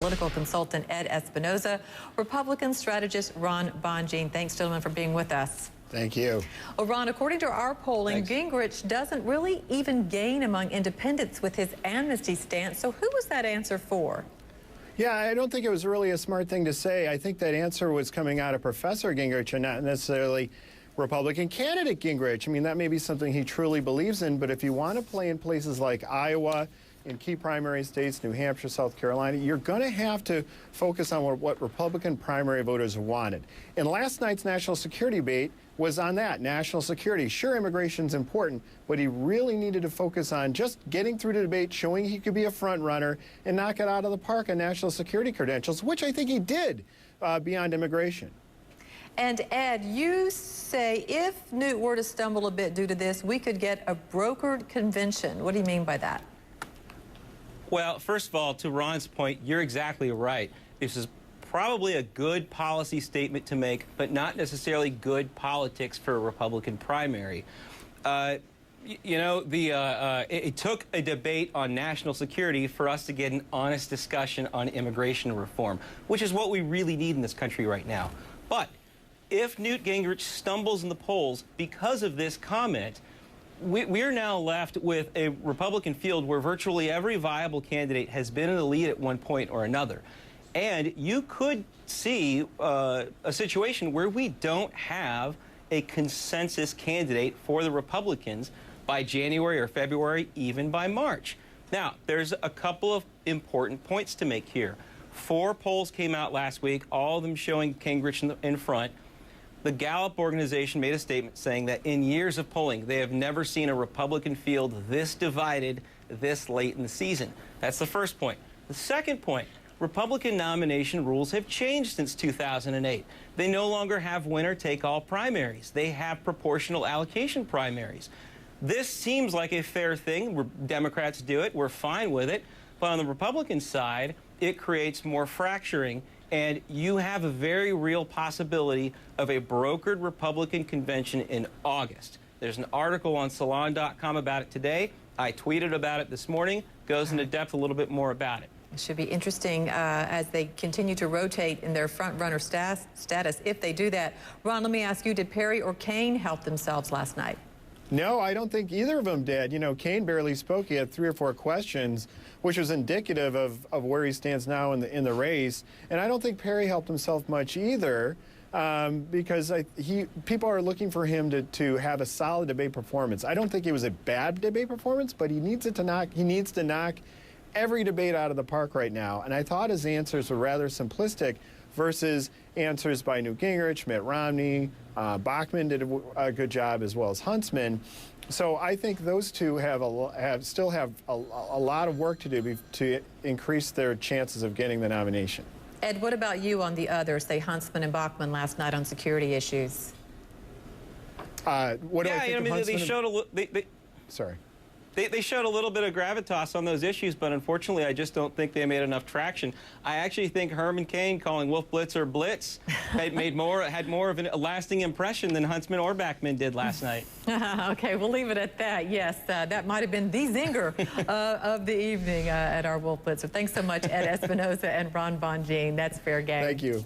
Political consultant Ed Espinoza, Republican strategist Ron Bonjean. Thanks, gentlemen, for being with us. Thank you. Well, Ron, according to our polling, Thanks. Gingrich doesn't really even gain among independents with his amnesty stance. So who was that answer for? Yeah, I don't think it was really a smart thing to say. I think that answer was coming out of Professor Gingrich and not necessarily Republican candidate Gingrich. I mean, that may be something he truly believes in, but if you want to play in places like Iowa, in key primary states, New Hampshire, South Carolina, you're going to have to focus on what Republican primary voters wanted. And last night's national security debate was on that, national security. Sure, immigration's important, but he really needed to focus on just getting through the debate, showing he could be a front runner, and knock it out of the park on national security credentials, which I think he did beyond immigration. And Ed, you say if Newt were to stumble a bit due to this, we could get a brokered convention. What do you mean by that? Well, first of all, to Ron's point, you're exactly right. This is probably a good policy statement to make, but not necessarily good politics for a Republican primary. It took a debate on national security for us to get an honest discussion on immigration reform, which is what we really need in this country right now. But if Newt Gingrich stumbles in the polls because of this comment, we're now left with a Republican field where virtually every viable candidate has been in the lead at one point or another. And you could see a situation where we don't have a consensus candidate for the Republicans by January or February, even by March. Now, there's a couple of important points to make here. 4 polls came out last week, all of them showing Gingrich in front. The Gallup organization made a statement saying that in years of polling, they have never seen a Republican field this divided this late in the season. That's the first point. The second point, Republican nomination rules have changed since 2008. They no longer have winner-take-all primaries. They have proportional allocation primaries. This seems like a fair thing. Democrats do it. We're fine with it. But on the Republican side, it creates more fracturing, and you have a very real possibility of a brokered Republican convention in August. There's an article on Salon.com about it today. I tweeted about it this morning. Goes into depth a little bit more about it. It should be interesting as they continue to rotate in their front-runner status, if they do that. Ron, let me ask you, did Perry or Kaine help themselves last night? No, I don't think either of them did. You know, Kaine barely spoke. He had 3 or 4 questions, which was indicative of where he stands now in the race. And I don't think Perry helped himself much either, because people are looking for him to have a solid debate performance. I don't think it was a bad debate performance, but he needs to knock every debate out of the park right now. And I thought his answers were rather simplistic versus answers by Newt Gingrich, Mitt Romney, Bachmann did a good job, as well as Huntsman. So I think those two still have a lot of work to do to increase their chances of getting the nomination. Ed, what about you on the others, say Huntsman and Bachmann last night on security issues? What do I think of Huntsman? They showed Sorry. They showed a little bit of gravitas on those issues, but unfortunately, I just don't think they made enough traction. I actually think Herman Cain calling Wolf Blitzer Blitz had more of a lasting impression than Huntsman or Bachmann did last night. Okay, we'll leave it at that. Yes, that might have been the zinger of the evening at our Wolf Blitzer. Thanks so much, Ed Espinoza and Ron Bonjean. That's fair game. Thank you.